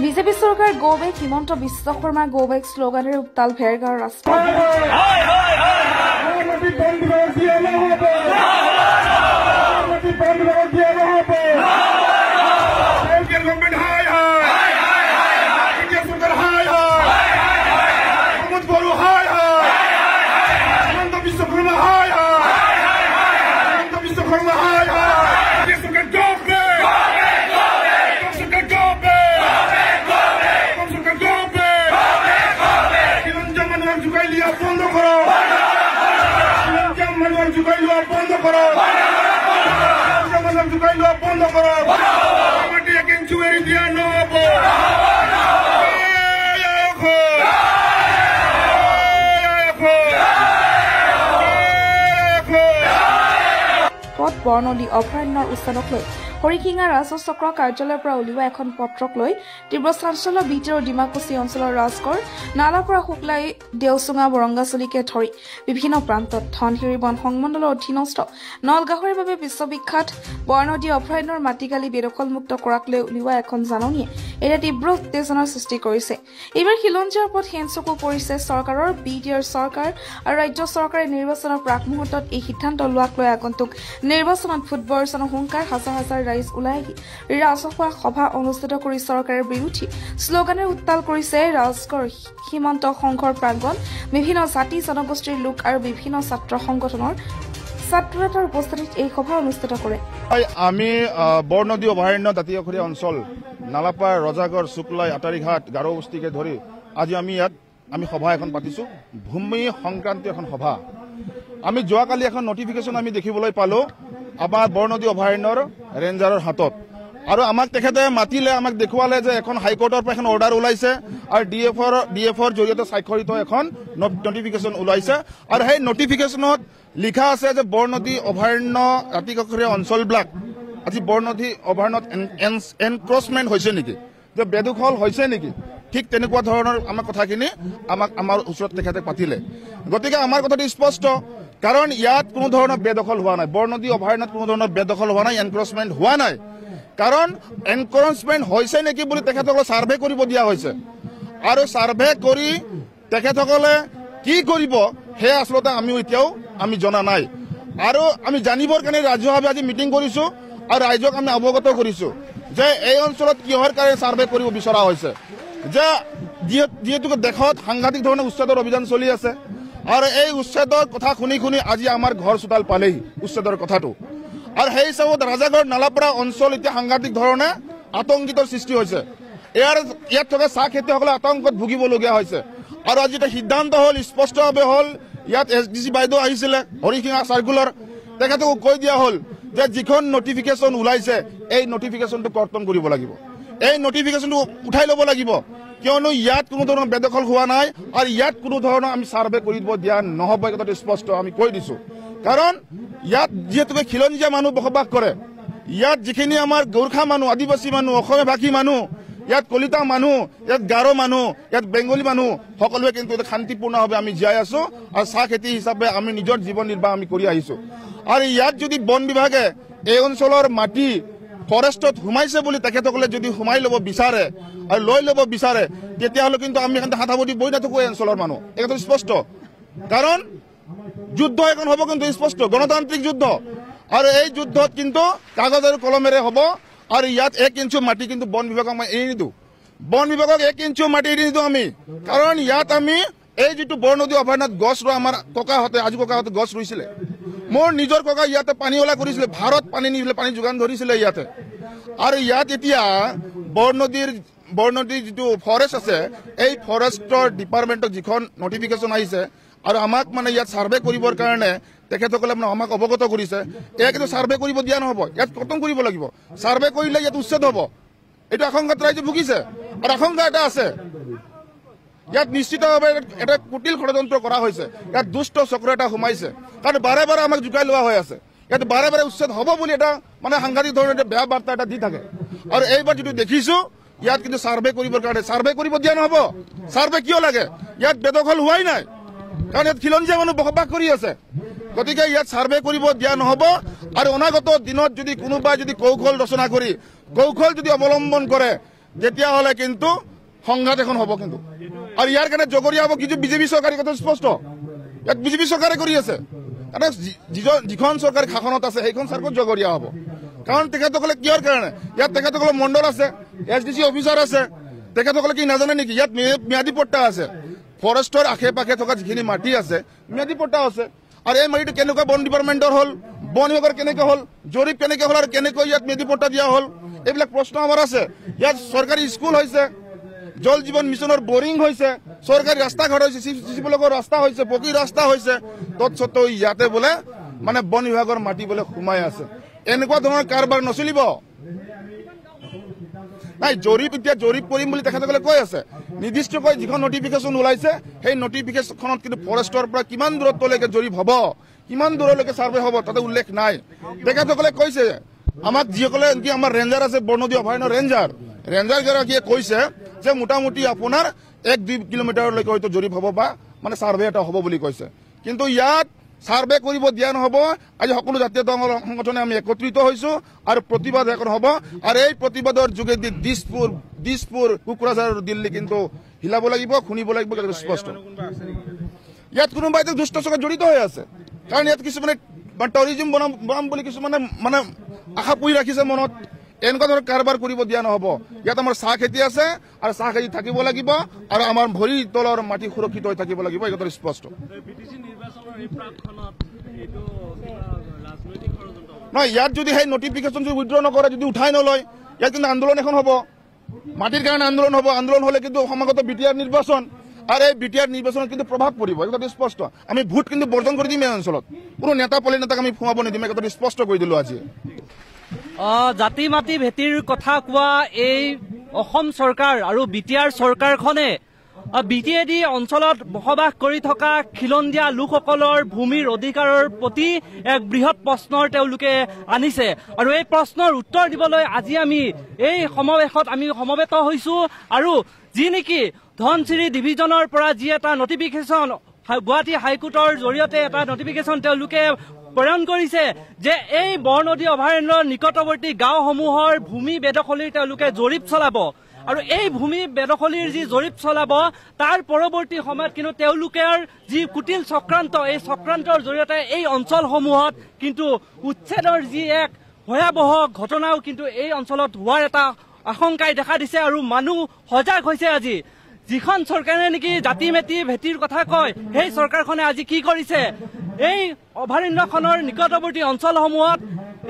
BJP চৰকাৰ go back Himanta Biswa শৰ্মাৰ go back শ্লোগানেৰে উত্তাল ভেৰগাঁও ৰাস্তা বৰ্ণলি অভয়াৰণ্যৰ উচ্ছেদক লৈ হৰিশিঙা ৰাজহ চক্ৰ কাৰ্যালয়ৰ পৰা উলিওৱা এখন পত্ৰক লৈ তীব্ৰ চাঞ্চল্য বিটিৰ ডিমাকুচি অঞ্চলৰ ৰাজগড় নালাৰ পৰা শুকলাই দেওচুঙা বৰংগাচলিকে ধৰি বিভিন্ন প্ৰান্তত ধনশিৰি বন সংমণ্ডলৰ অধীনস্থ নলগাহৰিৰ বাবে বিশ্ববিখ্যাত বৰ্ণদী অভয়াৰণ্যৰ মাটিকালি বেদখলমুক্ত কৰাক লৈ উলিওৱা এখন জাননীয়ে এতিয়া তীব্ৰ উত্তেজনাৰ সৃষ্টি কৰিছে। এইবাৰ খিলঞ্জীয়াৰ ওপৰত হেনচকু পৰিছে চৰকাৰৰ। বিডিআৰ চৰকাৰ আৰু ৰাজ্য চৰকাৰে নিৰ্বাচনৰ প্ৰাক মুহূৰ্তত এই সিদ্ধান্ত লোৱাক লৈ আগন্তুক নিৰ্বাচনত ভোট বৰ্ষণৰ হুংকাৰ হাজাৰ হাজাৰ ৰাইজ ওলাই আহি ৰাজহুৱা সভা অনুষ্ঠিত কৰি চৰকাৰৰ বিৰোধী শ্লোগানেৰে উত্তাল কৰিছে ৰাজগড় সীমান্ত সংঘৰ প্ৰাংগণ। বিভিন্ন জাতি জনগোষ্ঠীৰ লোক আৰু বিভিন্ন ছাত্ৰ সংগঠনৰ ছাত্ৰতাৰ উপস্থিতিত এই সভা অনুষ্ঠিত কৰে। আমি বৰনদী অভয়াৰণ্য দাঁতিকাষৰীয়া অঞ্চল নালাপাৰ ৰজাগড় শুক্লাই আটাৰীঘাট গাৰো বস্তিকে ধৰি আজি আমি ইয়াত সভা এখন পাতিছো। ভূমি সংক্ৰান্তীয় এখন সভা। আমি যোৱাকালি এখন নটিফিকেশ্যন আমি দেখিবলৈ পালো আমাৰ বৰনদী অভয়াৰণ্যৰ ৰেঞ্জাৰৰ হাতত, আৰু আমাক তেখেতে মাতিলে, আমাক দেখুৱালে যে এখন হাইকোৰ্টৰ পৰা এখন অৰ্ডাৰ ওলাইছে আৰু ডিএফৰ জৰিয়তে স্বাক্ষৰিত এখন নটিফিকেশ্যন ওলাইছে। আৰু সেই নটিফিকেশ্যনত লিখা আছে যে বৰনদী অভয়াৰণ্য দাঁতিকাষৰীয়া অঞ্চলবিলাক আজি বৰনদী অভয়াৰণ্যত এনক্ৰচমেণ্ট হৈছে নেকি, যে বেদখল হৈছে নেকি, ঠিক তেনেকুৱা ধৰণৰ আমাৰ কথাখিনি আমাৰ ওচৰত তেখেতে পাতিলে। গতিকে আমাৰ কথাটো স্পষ্ট, কাৰণ ইয়াত কোনো ধৰণৰ বেদখল হোৱা নাই। বৰনদী অভয়াৰণ্যত কোনো ধৰণৰ বেদখল হোৱা নাই, এনক্ৰচমেণ্ট হোৱা নাই। কাৰণ এনক্ৰচমেণ্ট হৈছে নেকি বুলি তেখেতসকলক ছাৰ্ভে কৰিব দিয়া হৈছে, আৰু ছাৰ্ভে কৰি তেখেতসকলে কি কৰিব সেয়া আচলতে এতিয়াও আমি জনা নাই। আৰু আমি জানিবৰ কাৰণে ৰাজহুৱাভাৱে আজি মিটিং কৰিছো আৰু ৰাইজক আমি অৱগত কৰিছো যে এই অঞ্চলত কিহৰ কাৰণে ছাৰ্ভে কৰিব বিচৰা হৈছে, যে যিহেতুকে দেশত সাংঘাতিক ধৰণে উচ্ছেদৰ অভিযান চলি আছে, আৰু এই উচ্ছেদৰ কথা শুনি আজি আমাৰ ঘৰ চোতাল পালেহি উচ্ছেদৰ কথাটো। আৰু সেই হিচাপত ৰাজাগড় নালাপাৰা অঞ্চল এতিয়া সাংঘাতিক ধৰণে আতংকিতৰ সৃষ্টি হৈছে। ইয়াত থকা চাহ খেতিয়কসকলে আতংকত ভুগিবলগীয়া হৈছে। আৰু আজি এটা সিদ্ধান্ত হ'ল, স্পষ্টভাৱে হ'ল, ইয়াত SDC বাইদেউ আহিছিলে হৰিশিঙা চাৰ্কুলাৰ, তেখেতকো কৈ দিয়া হ'ল যে যিখন নটিফিকেশ্যন ওলাইছে এই নটিফিকেশ্যনটো কৰ্তন কৰিব লাগিব, এই নটিফিকেশ্যনটো উঠাই ল'ব লাগিব, কিয়নো ইয়াত কোনো ধৰণৰ বেদখল হোৱা নাই আৰু ইয়াত কোনো ধৰণৰ আমি ছাৰ্ভে কৰিব দিয়া নহ'ব। এই কথাটো স্পষ্ট আমি কৈ দিছো। কাৰণ ইয়াত যিহেতুকে খিলঞ্জীয়া মানুহ বসবাস কৰে, ইয়াত যিখিনি আমাৰ গোৰ্খা মানুহ, আদিবাসী মানুহ, অসমীয়া ভাষী মানুহ, ইয়াত কলিতা মানুহ, ইয়াত গাৰো মানুহ, ইয়াত বেংগলী মানুহ, সকলোৱে কিন্তু শান্তিপূৰ্ণভাৱে আমি জীয়াই আছো আৰু চাহ খেতি হিচাপে আমি নিজৰ জীৱন নিৰ্বাহ আমি কৰি আহিছো। আৰু ইয়াত যদি বন বিভাগে এই অঞ্চলৰ মাটি ফৰেষ্টত সোমাইছে বুলি তেখেতসকলে যদি সোমাই ল'ব বিচাৰে আৰু লৈ ল'ব বিচাৰে, তেতিয়াহ'লে কিন্তু আমি হাত সাৱটি বহি নাথাকো এই অঞ্চলৰ মানুহ। এই কথাটো স্পষ্ট। কাৰণ যুদ্ধ এখন হ'ব কিন্তু স্পষ্ট, গণতান্ত্ৰিক যুদ্ধ, আৰু এই যুদ্ধত কিন্তু কাগজ আৰু কলমেৰে হ'ব। আৰু ইয়াত 1 ইঞ্চিও মাটি কিন্তু বন বিভাগক মই এৰি নিদিওঁ, বন বিভাগক 1 ইঞ্চিও মাটি এৰি নিদিওঁ আমি। কাৰণ ইয়াত আমি এই যিটো বৰনদী অভয়াৰণ্যত গছ ৰোৱা আমাৰ আজি ককাহঁতে গছ ৰুইছিলে। মোৰ নিজৰ ককা ইয়াতে পানী ওলাই কৰিছিলে, ভাৰত পানী নিবলৈ পানী যোগান ধৰিছিলে ইয়াতে। আৰু ইয়াত এতিয়া বৰনদীৰ যিটো ফৰেষ্ট আছে, এই ফৰেষ্টৰ ডিপাৰ্টমেণ্টত যিখন নটিফিকেশ্যন আহিছে আৰু আমাক ইয়াত ছাৰ্ভে কৰিবৰ কাৰণে তেখেতসকলে আমাক অৱগত কৰিছে, এয়া কিন্তু ছাৰ্ভে কৰিব দিয়া নহ'ব, ইয়াত কৰ্তন কৰিব লাগিব। ছাৰ্ভে কৰিলে ইয়াত উচ্ছেদ হ'ব, এইটো আশংকাত ৰাইজে ভুগিছে। আৰু আশংকা এটা আছে, ইয়াত নিশ্চিতভাৱে এটা কুটিল ষড়যন্ত্ৰ কৰা হৈছে, ইয়াত দুষ্ট চক্ৰ এটা সোমাইছে। কাৰণ বাৰে বাৰে আমাক জোকাই লোৱা হৈ আছে, ইয়াত বাৰে বাৰে উচ্ছেদ হ'ব বুলি এটা সাংঘাতিক ধৰণৰ এটা বেয়া বাৰ্তা এটা দি থাকে। আৰু এইবাৰ যিটো দেখিছো, ইয়াত কিন্তু ছাৰ্ভে কৰিবৰ কাৰণে ছাৰ্ভে কৰিব দিয়া নহ'ব। ছাৰ্ভে কিয় লাগে? ইয়াত বেদখল হোৱাই নাই, কাৰণ ইয়াত খিলঞ্জীয়া মানুহ বসবাস কৰি আছে। গতিকে ইয়াত ছাৰ্ভে কৰিব দিয়া নহ'ব। আৰু অনাগত দিনত যদি কোনোবাই যদি কৌশল ৰচনা কৰি কৌশল যদি অৱলম্বন কৰে তেতিয়াহ'লে কিন্তু সংঘাত এখন হ'ব কিন্তু আৰু ইয়াৰ কাৰণে জগৰীয়া হ'ব কিছু বিজেপি চৰকাৰী কথা স্পষ্ট ইয়াত বিজেপি চৰকাৰে কৰি আছে কাৰণ যিখন চৰকাৰী শাসনত আছে সেইখন চৰকাৰ জগৰীয়া হ'ব কাৰণ তেখেতসকলে কিহৰ কাৰণে ইয়াত তেখেতসকলৰ মণ্ডল আছে SDC অফিচাৰ আছে তেখেতসকলে কি নাজানে নেকি ইয়াত ম্যাদী পট্টা আছে ফৰেষ্টৰ আশে পাশে থকা যিখিনি মাটি আছে ম্যাদী পট্টা আছে আৰু এই মাটিটো কেনেকুৱা বন ডিপাৰ্টমেণ্টৰ হ'ল বন বিভাগৰ কেনেকৈ হ'ল জৰীপ কেনেকৈ হ'ল আৰু কেনেকৈ ইয়াত ম্যাদী পট্টা দিয়া হ'ল এইবিলাক প্ৰশ্ন আমাৰ আছে ইয়াত চৰকাৰী স্কুল হৈছে জল জীৱন মিছনৰ বৰিং হৈছে চৰকাৰী ৰাস্তা ঘাট হৈছে চিচি ব্লকৰ ৰাস্তা হৈছে পকী ৰাস্তা হৈছে তৎসত্ত্বেও ইয়াতে বোলে মানে বন বিভাগৰ মাটি বোলে সোমাই আছে এনেকুৱা ধৰণৰ কাৰবাৰ নচলিব নাই জৰীপ এতিয়া জৰীপ কৰিম বুলি তেখেতসকলে কৈ আছে নিৰ্দিষ্টকৈ যিখন নটিফিকেশ্যন ওলাইছে সেই নটিফিকেশ্যনখনত কিন্তু ফৰেষ্টৰ পৰা কিমান দূৰত্বলৈকে জৰীপ হ'ব কিমান দূৰলৈকে ছাৰ্ভে হ'ব তাতে উল্লেখ নাই তেখেতসকলে কৈছে আমাক যিসকলে নেকি আমাৰ ৰেঞ্জাৰ আছে বৰ্ণদী অভয়াৰণ্য ৰেঞ্জাৰগৰাকীয়ে কৈছে যে মোটামুটি আপোনাৰ 1-2 কিলোমিটাৰলৈকে হয়তো জৰীপ হ'ব বা মানে ছাৰ্ভে এটা হ'ব বুলি কৈছে কিন্তু ইয়াত ছাৰ্ভে কৰিব দিয়া নহ'ব আজি সকলো জাতীয় সংগঠনে আমি একত্ৰিত হৈছো আৰু প্ৰতিবাদ এখন হ'ব আৰু এই প্ৰতিবাদৰ যোগেদি দিছপুৰ কোকৰাঝাৰ আৰু দিল্লী কিন্তু হিলাব লাগিব শুনিব লাগিব স্পষ্ট ইয়াত কোনোবা এটা দুষ্ট চক্ৰ জড়িত হৈ আছে কাৰণ ইয়াত কিছুমানে টুৰিজিম বনাম বুলি কিছুমানে মানে আশা পুহি ৰাখিছে মনত এনেকুৱা ধৰণৰ কাৰবাৰ কৰিব দিয়া নহ'ব ইয়াত আমাৰ চাহ খেতি আছে আৰু চাহ খেতি থাকিব লাগিব আৰু আমাৰ ভৰিৰ তলৰ মাটি সুৰক্ষিত হৈ থাকিব লাগিব এই কথা স্পষ্ট নহয় ইয়াত যদি সেই নটিফিকেশ্যন যদি উইথড্ৰ নকৰে যদি উঠাই নলয় ইয়াত কিন্তু আন্দোলন এখন হ'ব মাটিৰ কাৰণে আন্দোলন হ'ব আন্দোলন হ'লে কিন্তু সমাগত BTR নিৰ্বাচন আৰু এই BTR নিৰ্বাচনত কিন্তু প্ৰভাৱ পৰিব এই কথাটো স্পষ্ট আমি ভোট কিন্তু বৰ্জন কৰি দিম এই অঞ্চলত কোনো নেতা পলি নেতাক আমি সোমাব নিদিম এই কথাটো স্পষ্ট কৰি দিলোঁ আজি জাতি মাটি ভেটিৰ কথা কোৱা এই অসম চৰকাৰ আৰু BTR চৰকাৰখনে BTAD অঞ্চলত বসবাস কৰি থকা খিলঞ্জীয়া লোকসকলৰ ভূমিৰ অধিকাৰৰ প্ৰতি এক বৃহৎ প্ৰশ্নৰ তেওঁলোকে আনিছে আৰু এই প্ৰশ্নৰ উত্তৰ দিবলৈ আজি আমি এই সমাৱেশত আমি সমবেত হৈছোঁ আৰু যি নেকি ধনচিৰি ডিভিজনৰ পৰা যি এটা নটিফিকেশ্যন গুৱাহাটী হাইকোৰ্টৰ জৰিয়তে এটা নটিফিকেশ্যন তেওঁলোকে প্ৰেৰণ কৰিছে যে এই বৰনদী অভয়াৰণ্যৰ নিকটৱৰ্তী গাঁওসমূহৰ ভূমি বেদখলিৰ তেওঁলোকে জৰীপ চলাব আৰু এই ভূমি বেদখলিৰ যি জৰীপ চলাব তাৰ পৰৱৰ্তী সময়ত কিন্তু তেওঁলোকৰ যি কুটিল চক্ৰান্ত এই চক্ৰান্তৰ জৰিয়তে এই অঞ্চলসমূহত কিন্তু উচ্ছেদৰ যি এক ভয়াৱহ ঘটনাও কিন্তু এই অঞ্চলত হোৱাৰ এটা আশংকাই দেখা দিছে আৰু মানুহ সজাগ হৈছে আজি যিখন চৰকাৰে নেকি জাতি মেটি ভেটিৰ কথা কয় সেই চৰকাৰখনে আজি কি কৰিছে এই অভয়াৰণ্যখনৰ নিকটৱৰ্তী অঞ্চলসমূহত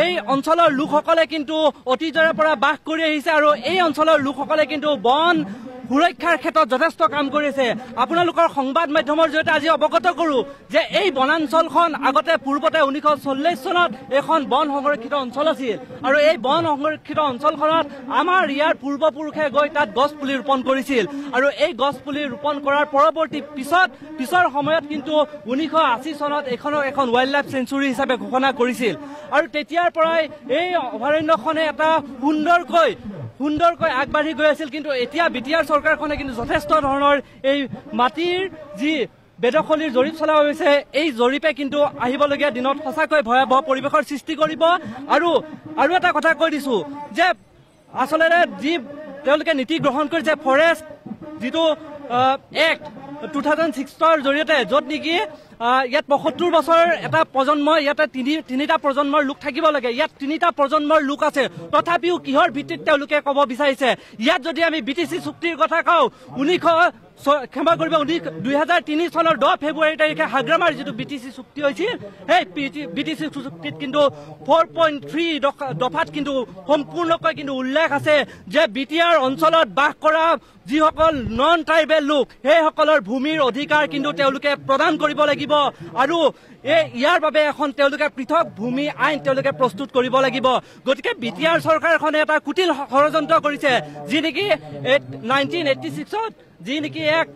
এই অঞ্চলৰ লোকসকলে কিন্তু অতীজৰে পৰা বাস কৰি আহিছে আৰু এই অঞ্চলৰ লোকসকলে কিন্তু বন সুৰক্ষাৰ ক্ষেত্ৰত যথেষ্ট কাম কৰিছে আপোনালোকৰ সংবাদ মাধ্যমৰ জৰিয়তে আজি অৱগত কৰোঁ যে এই বনাঞ্চলখন আগতে পূৰ্বতে 1940 চনত এখন বন সংৰক্ষিত অঞ্চল আছিল আৰু এই বন সংৰক্ষিত অঞ্চলখনত আমাৰ ইয়াৰ পূৰ্বপুৰুষে গৈ তাত গছ পুলি ৰোপণ কৰিছিল আৰু এই গছ পুলি ৰোপণ কৰাৰ পৰৱৰ্তী পিছৰ সময়ত কিন্তু 1980 চনত এইখনক এখন ৱাইল্ড লাইফ চেঞ্চুৰী হিচাপে ঘোষণা কৰিছিল আৰু তেতিয়াৰ পৰাই এই অভয়াৰণ্যখনে এটা সুন্দৰকৈ আগবাঢ়ি গৈ আছিল কিন্তু এতিয়া BTR চৰকাৰখনে কিন্তু যথেষ্ট ধৰণৰ এই মাটিৰ যি বেদখলিৰ জৰীপ চলোৱা হৈছে এই জৰীপে কিন্তু আহিবলগীয়া দিনত সঁচাকৈ ভয়াৱহ পৰিৱেশৰ সৃষ্টি কৰিব আৰু এটা কথা কৈ দিছোঁ যে আচলতে যি তেওঁলোকে নীতি গ্ৰহণ কৰিছে ফৰেষ্ট যিটো এক্ট 2006ৰ জৰিয়তে য'ত নেকি ইয়াত 75 বছৰ এটা প্ৰজন্ম ইয়াতে তিনিটা প্ৰজন্মৰ লোক থাকিব লাগে ইয়াত তিনিটা প্ৰজন্মৰ লোক আছে তথাপিও কিহৰ ভিত্তিত তেওঁলোকে ক'ব বিচাৰিছে ইয়াত যদি আমি BTC চুক্তিৰ কথা কওঁ 2003 চনৰ 10 ফেব্ৰুৱাৰী তাৰিখে হাগ্ৰামাৰ যিটো BTC চুক্তি হৈছিল সেই BTC চুক্তিত কিন্তু 4.3 দফাত কিন্তু সম্পূৰ্ণকৈ কিন্তু উল্লেখ আছে যে BTR অঞ্চলত বাস কৰা যিসকল নন ট্ৰাইবেল লোক সেইসকলৰ ভূমিৰ অধিকাৰ কিন্তু তেওঁলোকে প্ৰদান কৰিব লাগিব আৰু ইয়াৰ বাবে এখন তেওঁলোকে পৃথক ভূমি আইন তেওঁলোকে প্ৰস্তুত কৰিব লাগিব গতিকে BTR চৰকাৰখনে এটা কুটিল ষড়যন্ত্ৰ কৰিছে যি নেকি 1986ত যি নেকি এক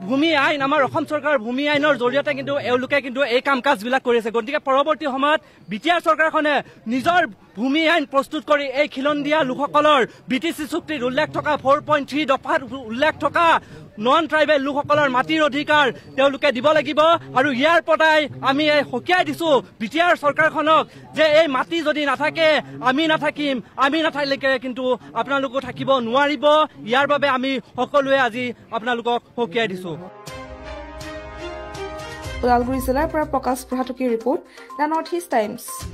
ভূমি আইন আমাৰ অসম চৰকাৰৰ ভূমি আইনৰ জৰিয়তে কিন্তু এওঁলোকে কিন্তু এই কাম কাজবিলাক কৰি আছে গতিকে পৰৱৰ্তী সময়ত BTR চৰকাৰখনে নিজৰ ভূমি আইন প্ৰস্তুত কৰি এই খিলঞ্জীয়া লোকসকলৰ BTC চুক্তিত উল্লেখ থকা 4.3 দফাত উল্লেখ থকা নন ট্ৰাইবেল লোকসকলৰ মাটিৰ অধিকাৰ তেওঁলোকে দিব লাগিব আৰু ইয়াৰ পৰাই আমি সকীয়াই দিছো বিটিআৰ চৰকাৰখনক যে এই মাটি যদি নাথাকে আমি নাথাকিম আমি নাথাকিলে কিন্তু আপোনালোকো থাকিব নোৱাৰিব ইয়াৰ বাবে আমি সকলোৱে আজি আপোনালোকক সকীয়াই দিছো ওদালগুৰি জিলাৰ পৰা প্ৰকাশ প্ৰহাটকীৰ report the North East times